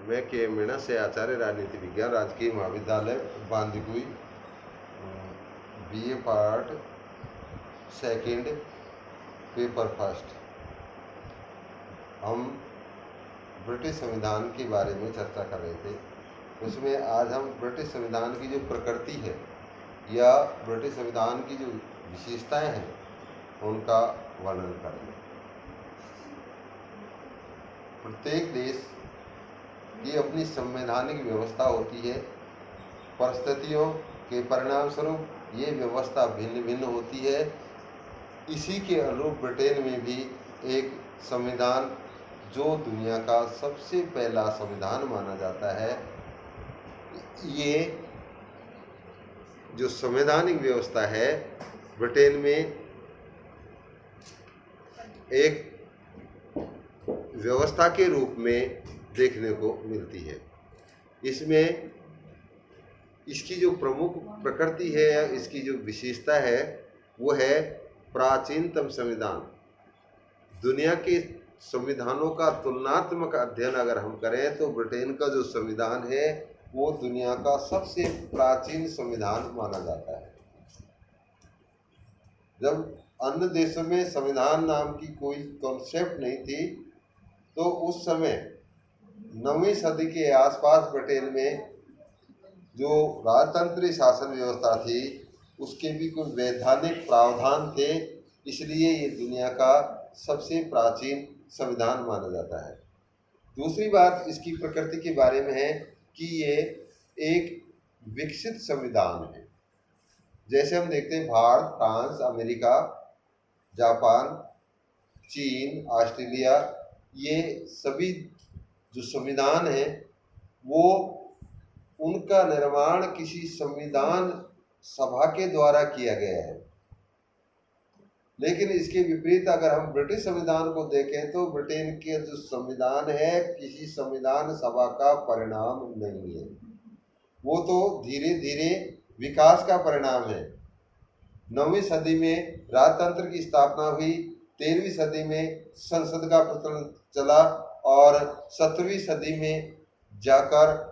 मैं के मीणा से आचार्य राजनीति विज्ञान राजकीय महाविद्यालय Bandikui, BA part second, paper first. हम ब्रिटिश संविधान के बारे में चर्चा कर रहे थे। उसमें आज हम ब्रिटिश संविधान की जो प्रकृति है या ब्रिटिश संविधान की जो विशेषताएं हैं उनका वर्णन करेंगे। प्रत्येक देश की अपनी संवैधानिक व्यवस्था होती है। परिस्थितियों के परिणाम स्वरूप ये व्यवस्था भिन्न भिन्न होती है। इसी के अनुरूप ब्रिटेन में भी एक संविधान, जो दुनिया का सबसे पहला संविधान माना जाता है, ये जो संवैधानिक व्यवस्था है ब्रिटेन में एक व्यवस्था के रूप में देखने को मिलती है। इसमें इसकी जो प्रमुख प्रकृति है या इसकी जो विशेषता है वो है प्राचीनतम संविधान। दुनिया के संविधानों का तुलनात्मक अध्ययन अगर हम करें तो ब्रिटेन का जो संविधान है वो दुनिया का सबसे प्राचीन संविधान माना जाता है। जब अन्य देशों में संविधान नाम की कोई कॉन्सेप्ट नहीं थी तो उस समय 9वीं सदी के आसपास ब्रिटेन में जो राजतंत्री शासन व्यवस्था थी उसके भी कुछ वैधानिक प्रावधान थे, इसलिए ये दुनिया का सबसे प्राचीन संविधान माना जाता है। दूसरी बात इसकी प्रकृति के बारे में है कि ये एक विकसित संविधान है। जैसे हम देखते हैं भारत, फ्रांस, अमेरिका, जापान, चीन, ऑस्ट्रेलिया, ये सभी जो संविधान है वो उनका निर्माण किसी संविधान सभा के द्वारा किया गया है। लेकिन इसके विपरीत अगर हम ब्रिटिश संविधान को देखें तो ब्रिटेन के जो संविधान है किसी संविधान सभा का परिणाम नहीं है, वो तो धीरे धीरे विकास का परिणाम है। 9वीं सदी में राजतंत्र की स्थापना हुई, 13वीं सदी में संसद का प्रचलन चला और 17वीं सदी में जाकर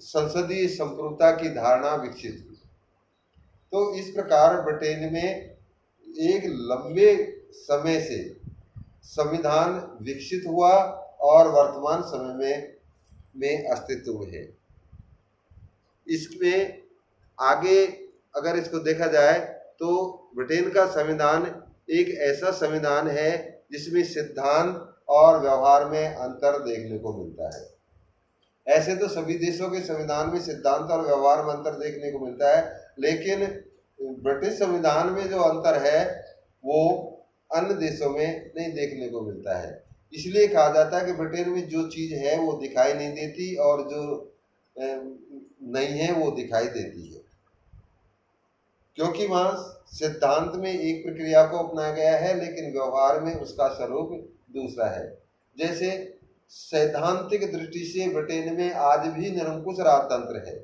संसदीय संप्रभुता की धारणा विकसित हुई। तो इस प्रकार ब्रिटेन में एक लंबे समय से संविधान विकसित हुआ और वर्तमान समय में अस्तित्व में है। इसमें आगे अगर इसको देखा जाए तो ब्रिटेन का संविधान एक ऐसा संविधान है जिसमें सिद्धांत और व्यवहार में अंतर देखने को मिलता है। ऐसे तो सभी देशों के संविधान में सिद्धांत और व्यवहार में अंतर देखने को मिलता है, लेकिन ब्रिटिश संविधान में जो अंतर है वो अन्य देशों में नहीं देखने को मिलता है। इसलिए कहा जाता है कि ब्रिटेन में जो चीज़ है वो दिखाई नहीं देती और जो नहीं है वो दिखाई देती है, क्योंकि वहाँ सिद्धांत में एक प्रक्रिया को अपनाया गया है लेकिन व्यवहार में उसका स्वरूप दूसरा है। जैसे सैद्धांतिक दृष्टि से ब्रिटेन में आज भी निरंकुश राजतंत्र है,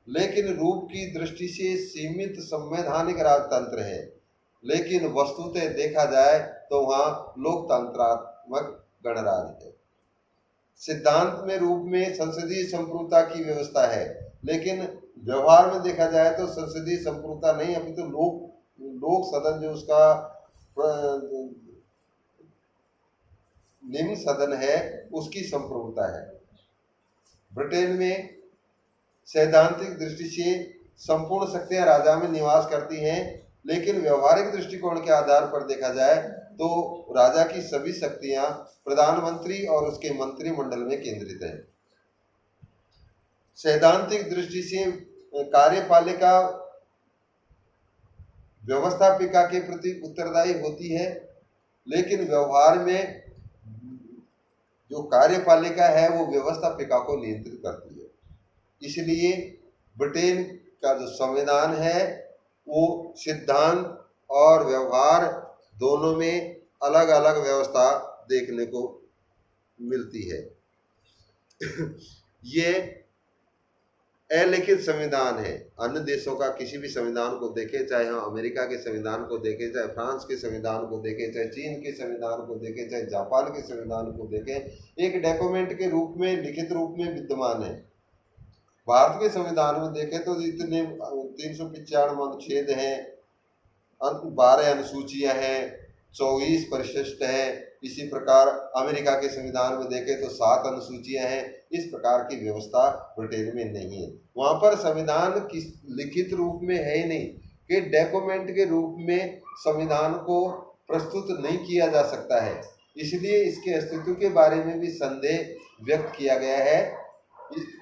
लेकिन रूप की दृष्टि से सीमित संवैधानिक राजतंत्र है। लेकिन वस्तुतः देखा जाए तो वहाँ लोकतंत्रात्मक गणराज्य है। सिद्धांत में रूप में संसदीय संप्रभुता की व्यवस्था है, लेकिन व्यवहार में देखा जाए तो संसदीय संप्रभुता नहीं, अभी तो लोक सदन जो उसका निम्न सदन है उसकी संप्रभुता है। ब्रिटेन में सैद्धांतिक दृष्टि से संपूर्ण शक्तियां राजा में निवास करती हैं, लेकिन व्यवहारिक दृष्टिकोण के आधार पर देखा जाए तो राजा की सभी शक्तियां प्रधानमंत्री और उसके मंत्रिमंडल में केंद्रित है। सैद्धांतिक दृष्टि से कार्यपालिका व्यवस्थापिका के प्रति उत्तरदायी होती है, लेकिन व्यवहार में जो कार्यपालिका है वो व्यवस्थापिका को नियंत्रित करती है। इसलिए ब्रिटेन का जो संविधान है वो सिद्धांत और व्यवहार दोनों में अलग अलग व्यवस्था देखने को मिलती है। ये अलिखित संविधान है। अन्य देशों का किसी भी संविधान को देखें, चाहे हम अमेरिका के संविधान को देखें, चाहे फ्रांस के संविधान को देखें, चाहे चीन के संविधान को देखें, चाहे जापान के संविधान को देखें, एक डॉक्यूमेंट के रूप में, लिखित रूप में विद्यमान है। भारत के संविधान में देखें तो इतने 395 अनुच्छेद हैं, 12 अनुसूचियां हैं, 24 परिशिष्ट हैं। इसी प्रकार अमेरिका के संविधान में देखें तो 7 अनुसूचियां हैं। इस प्रकार की व्यवस्था ब्रिटेन में नहीं है। वहां पर संविधान किस लिखित रूप में है ही नहीं, कि डॉक्यूमेंट के रूप में संविधान को प्रस्तुत नहीं किया जा सकता है। इसलिए इसके अस्तित्व के बारे में भी संदेह व्यक्त किया गया है।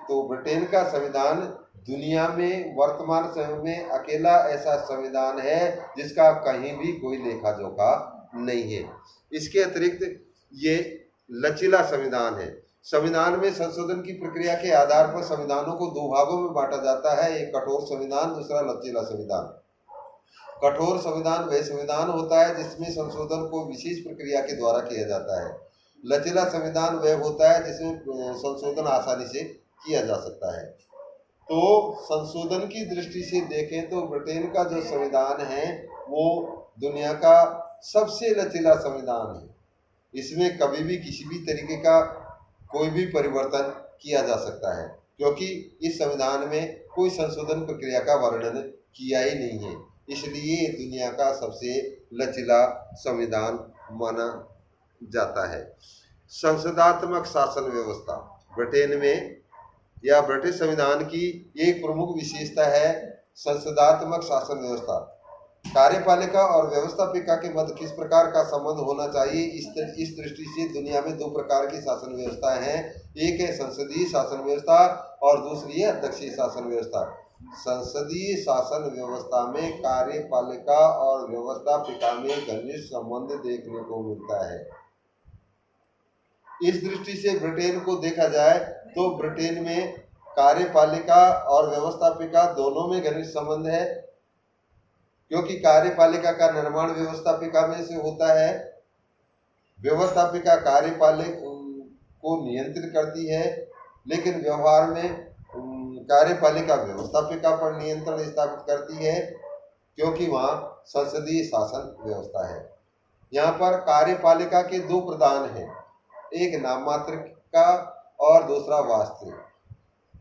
तो ब्रिटेन का संविधान दुनिया में वर्तमान समय में अकेला ऐसा संविधान है जिसका कहीं भी कोई लेखा जोखा नहीं है। इसके अतिरिक्त ये लचीला संविधान है। संविधान में संशोधन की प्रक्रिया के आधार पर संविधानों को 2 भागों में बांटा जाता है, एक कठोर संविधान, दूसरा लचीला संविधान। कठोर संविधान वह संविधान होता है जिसमें संशोधन को विशेष प्रक्रिया के द्वारा किया जाता है। लचीला संविधान वह होता है जिसमें संशोधन आसानी से किया जा सकता है। तो संशोधन की दृष्टि से देखें तो ब्रिटेन का जो संविधान है वो दुनिया का सबसे लचीला संविधान है। इसमें कभी भी किसी भी तरीके का कोई भी परिवर्तन किया जा सकता है, क्योंकि इस संविधान में कोई संशोधन प्रक्रिया का वर्णन किया ही नहीं है। इसलिए दुनिया का सबसे लचीला संविधान माना जाता है। संसदात्मक शासन व्यवस्था ब्रिटेन में या ब्रिटिश संविधान की एक प्रमुख विशेषता है संसदात्मक शासन व्यवस्था। कार्यपालिका और व्यवस्थापिका के मध्य किस प्रकार का संबंध होना चाहिए, इस दृष्टि से दुनिया में 2 प्रकार की शासन व्यवस्था है। एक है संसदीय शासन व्यवस्था और दूसरी है अध्यक्षीय शासन व्यवस्था। संसदीय शासन व्यवस्था में कार्यपालिका और व्यवस्थापिका में घनिष्ठ संबंध देखने को मिलता है। इस दृष्टि से ब्रिटेन को देखा जाए तो ब्रिटेन में कार्यपालिका और व्यवस्थापिका दोनों में घनिष्ठ संबंध है, क्योंकि कार्यपालिका का निर्माण व्यवस्थापिका में से होता है। व्यवस्थापिका कार्यपालिका को नियंत्रित करती है, लेकिन व्यवहार में कार्यपालिका व्यवस्थापिका पर नियंत्रण स्थापित करती है, क्योंकि वहाँ संसदीय शासन व्यवस्था है। यहाँ पर कार्यपालिका के 2 प्रधान हैं, एक नाम मात्र का और दूसरा वास्तविक।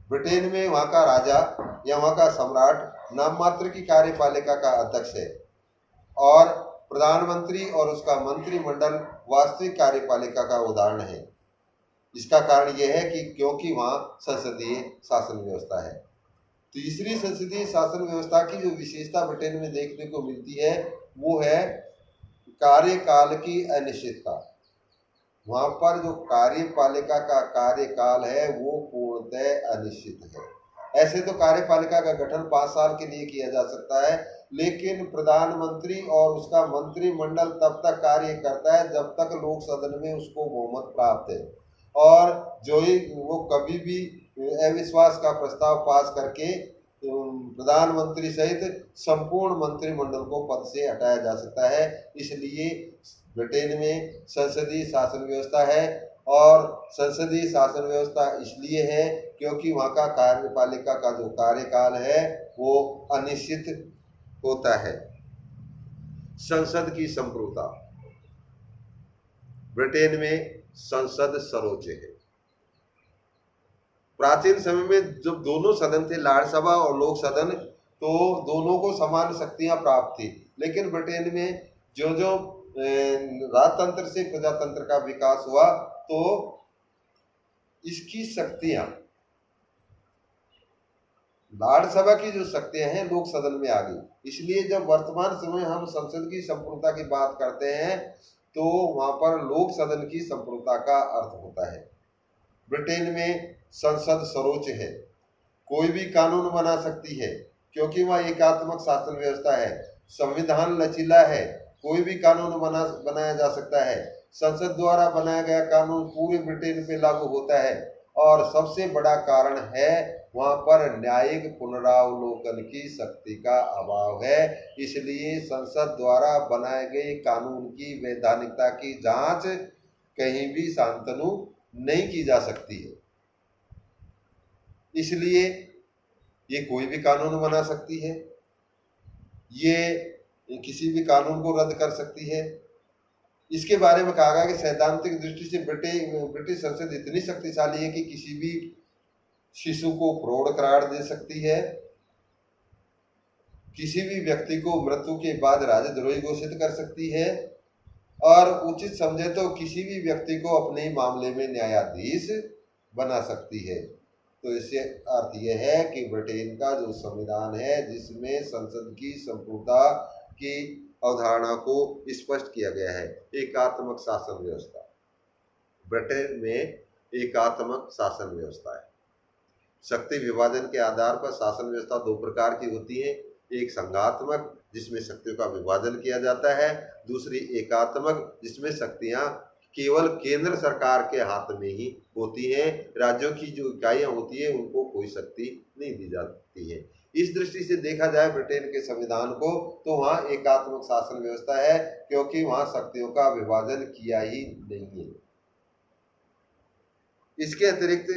ब्रिटेन में वहाँ का राजा या वहाँ का सम्राट नाम मात्र की कार्यपालिका का अध्यक्ष है और प्रधानमंत्री और उसका मंत्रिमंडल वास्तविक कार्यपालिका का उदाहरण है। इसका कारण यह है कि क्योंकि वहाँ संसदीय शासन व्यवस्था है। तीसरी संसदीय शासन व्यवस्था की जो विशेषता ब्रिटेन में देखने को मिलती है वो है कार्यकाल की अनिश्चितता। वहाँ पर जो कार्यपालिका का कार्यकाल है वो पूर्णतः अनिश्चित है। ऐसे तो कार्यपालिका का गठन 5 साल के लिए किया जा सकता है, लेकिन प्रधानमंत्री और उसका मंत्रिमंडल तब तक कार्य करता है जब तक लोक सदन में उसको बहुमत प्राप्त है, और जो ही वो कभी भी अविश्वास का प्रस्ताव पास करके प्रधानमंत्री सहित संपूर्ण मंत्रिमंडल को पद से हटाया जा सकता है। इसलिए ब्रिटेन में संसदीय शासन व्यवस्था है, और संसदीय शासन व्यवस्था इसलिए है क्योंकि वहाँ का कार्यपालिका का जो कार्यकाल है वो अनिश्चित होता है। संसद की संप्रभुता ब्रिटेन में संसद सर्वोच्च है। प्राचीन समय में जब दोनों सदन थे, राज्यसभा और लोक सदन, तो दोनों को समान शक्तियां प्राप्त थी। लेकिन ब्रिटेन में जो जो राजतंत्र से प्रजातंत्र का विकास हुआ तो इसकी शक्तियां, राज्यसभा की जो शक्तियां हैं लोक सदन में आ गई। इसलिए जब वर्तमान समय हम संसद की संप्रभुता की बात करते हैं तो वहां पर लोक सदन की संप्रभुता का अर्थ होता है। ब्रिटेन में संसद सर्वोच्च है, कोई भी कानून बना सकती है क्योंकि वह एकात्मक शासन व्यवस्था है। संविधान लचीला है, कोई भी कानून बनाया जा सकता है। संसद द्वारा बनाया गया कानून पूरे ब्रिटेन पे लागू होता है, और सबसे बड़ा कारण है वहाँ पर न्यायिक पुनरावलोकन की शक्ति का अभाव है। इसलिए संसद द्वारा बनाए गए कानून की वैधानिकता की जांच कहीं भी शांतनु नहीं की जा सकती है। इसलिए ये कोई भी कानून बना सकती है, ये किसी भी कानून को रद्द कर सकती है। इसके बारे में कहा गया कि सैद्धांतिक दृष्टि से ब्रिटिश संसद इतनी शक्तिशाली है कि किसी भी शिशु को प्रौढ़ करार दे सकती है, किसी भी व्यक्ति को मृत्यु के बाद राजद्रोही घोषित कर सकती है, और उचित समझे तो किसी भी व्यक्ति को अपने मामले में न्यायाधीश बना सकती है। तो इससे अर्थ यह है कि ब्रिटेन का जो संविधान है, जिसमें संसद की संपूर्णता की अवधारणा को स्पष्ट किया गया है। एकात्मक शासन व्यवस्था, ब्रिटेन में एकात्मक शासन व्यवस्था है। शक्ति विभाजन के आधार पर शासन व्यवस्था दो प्रकार की होती है, एक संघात्मक जिसमें शक्तियों का विभाजन किया जाता है, दूसरी एकात्मक जिसमें शक्तियां केवल केंद्र सरकार के हाथ में ही होती हैं। राज्यों की जो इकाइयां होती है उनको कोई शक्ति नहीं दी जाती है। इस दृष्टि से देखा जाए ब्रिटेन के संविधान को, तो वहाँ एकात्मक शासन व्यवस्था है, क्योंकि वहाँ शक्तियों का विभाजन किया ही नहीं है। इसके अतिरिक्त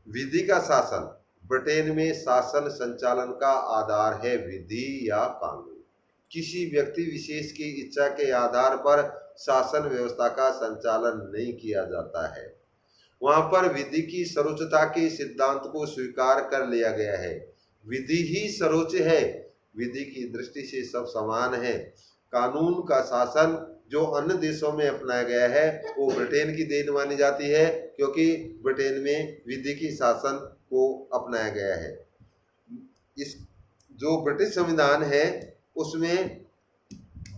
विधि का शासन, ब्रिटेन में शासन संचालन का आधार है विधि या कानून। किसी व्यक्ति विशेष की इच्छा के आधार पर शासन व्यवस्था का संचालन नहीं किया जाता है। वहां पर विधि की सर्वोच्चता के सिद्धांत को स्वीकार कर लिया गया है। विधि ही सर्वोच्च है, विधि की दृष्टि से सब समान है। कानून का शासन जो अन्य देशों में अपनाया गया है वो ब्रिटेन की देन मानी जाती है, क्योंकि ब्रिटेन में विधि की शासन को अपनाया गया है। इस जो ब्रिटिश संविधान है उसमें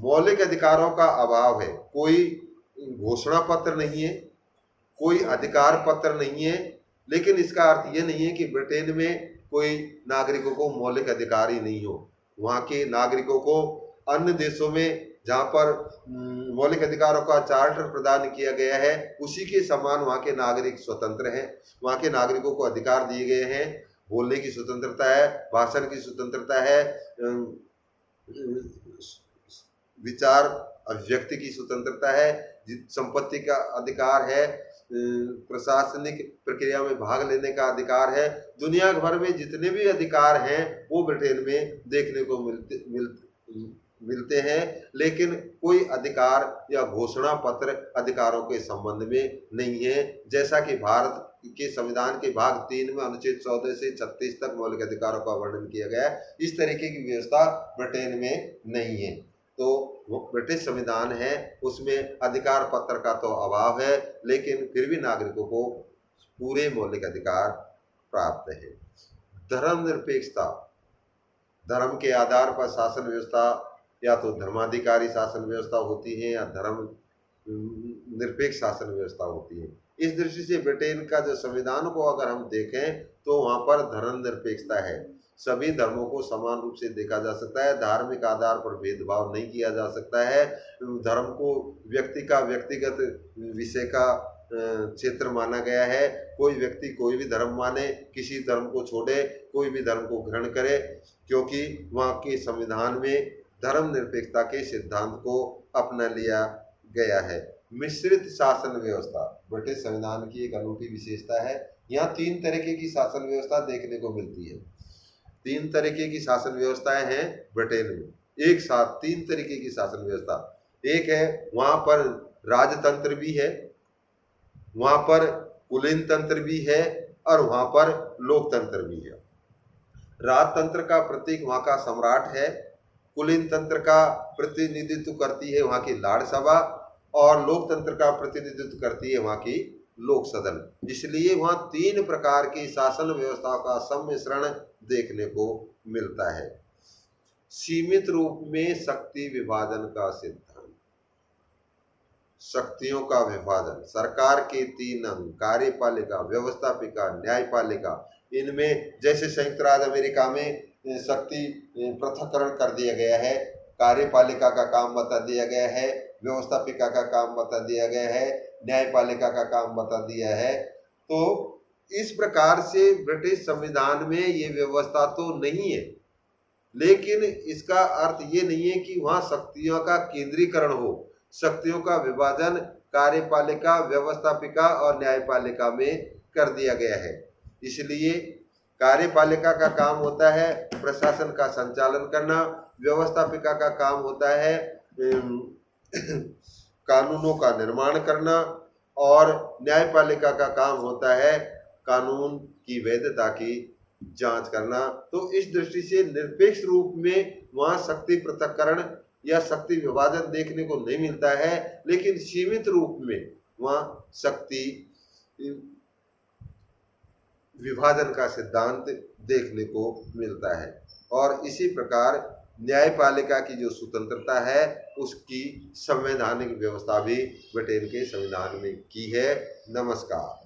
मौलिक अधिकारों का अभाव है। कोई घोषणा पत्र नहीं है, कोई अधिकार पत्र नहीं है, लेकिन इसका अर्थ यह नहीं है कि ब्रिटेन में कोई नागरिकों को मौलिक अधिकार ही नहीं हो। वहाँ के नागरिकों को अन्य देशों में जहाँ पर मौलिक अधिकारों का चार्टर प्रदान किया गया है, उसी के समान वहाँ के नागरिक स्वतंत्र हैं। वहाँ के नागरिकों को अधिकार दिए गए हैं, बोलने की स्वतंत्रता है, भाषण की स्वतंत्रता है, विचार अभिव्यक्ति की स्वतंत्रता है, संपत्ति का अधिकार है, प्रशासनिक प्रक्रिया में भाग लेने का अधिकार है। दुनिया भर में जितने भी अधिकार हैं वो ब्रिटेन में देखने को मिलते हैं, लेकिन कोई अधिकार या घोषणा पत्र अधिकारों के संबंध में नहीं है। जैसा कि भारत के संविधान के भाग 3 में अनुच्छेद 14 से 36 तक मौलिक अधिकारों का वर्णन किया गया है, इस तरीके की व्यवस्था ब्रिटेन में नहीं है। तो वो ब्रिटिश संविधान है, उसमें अधिकार पत्र का तो अभाव है, लेकिन फिर भी नागरिकों को पूरे मौलिक अधिकार प्राप्त है। धर्मनिरपेक्षता, धर्म के आधार पर शासन व्यवस्था या तो धर्माधिकारी शासन व्यवस्था होती है या धर्म निरपेक्ष शासन व्यवस्था होती है। इस दृष्टि से ब्रिटेन का जो संविधान को अगर हम देखें तो वहाँ पर धर्मनिरपेक्षता है। सभी धर्मों को समान रूप से देखा जा सकता है, धार्मिक आधार पर भेदभाव नहीं किया जा सकता है। धर्म को व्यक्ति का व्यक्तिगत विषय का क्षेत्र माना गया है। कोई व्यक्ति कोई भी धर्म माने, किसी धर्म को छोड़े, कोई भी धर्म को ग्रहण करे, क्योंकि वहाँ के संविधान में धर्मनिरपेक्षता के सिद्धांत को अपना लिया गया है। मिश्रित शासन व्यवस्था ब्रिटिश संविधान की एक अनूठी विशेषता है। यहाँ 3 तरीके की शासन व्यवस्था देखने को मिलती है। 3 तरीके की शासन व्यवस्थाएं हैं ब्रिटेन में, एक साथ 3 तरीके की शासन व्यवस्था। एक है वहाँ पर राजतंत्र भी है, वहाँ पर कुलीन तंत्र भी है, और वहाँ पर लोकतंत्र भी है। राजतंत्र का प्रतीक वहाँ का सम्राट है, कुलीन तंत्र का प्रतिनिधित्व करती है वहाँ की लाड़ सभा, और लोकतंत्र का प्रतिनिधित्व करती है वहाँ की लोक सदन। इसलिए वहाँ 3 प्रकार की शासन व्यवस्था का सम्मिश्रण देखने को मिलता है। सीमित रूप में शक्ति विभाजन का सिद्धांत, शक्तियों का विभाजन, सरकार के 3 अंग, कार्यपालिका, व्यवस्थापिका, न्यायपालिका। इनमें जैसे संयुक्त राज्य अमेरिका में शक्ति पृथक्करण कर दिया गया है, कार्यपालिका का काम बता दिया गया है, व्यवस्थापिका का काम बता दिया गया है, न्यायपालिका का काम बता दिया है। तो इस प्रकार से ब्रिटिश संविधान में ये व्यवस्था तो नहीं है, लेकिन इसका अर्थ ये नहीं है कि वहाँ शक्तियों का केंद्रीकरण हो। शक्तियों का विभाजन कार्यपालिका, व्यवस्थापिका और न्यायपालिका में कर दिया गया है। इसलिए कार्यपालिका का काम होता है प्रशासन का संचालन करना, व्यवस्थापिका का काम होता है कानूनों का निर्माण करना, और न्यायपालिका का काम होता है कानून की वैधता की जांच करना। तो इस दृष्टि से निरपेक्ष रूप में वहाँ शक्ति पृथक्करण या शक्ति विभाजन देखने को नहीं मिलता है, लेकिन सीमित रूप में वहाँ शक्ति विभाजन का सिद्धांत देखने को मिलता है। और इसी प्रकार न्यायपालिका की जो स्वतंत्रता है उसकी संवैधानिक व्यवस्था भी ब्रिटेन के संविधान में की है। नमस्कार।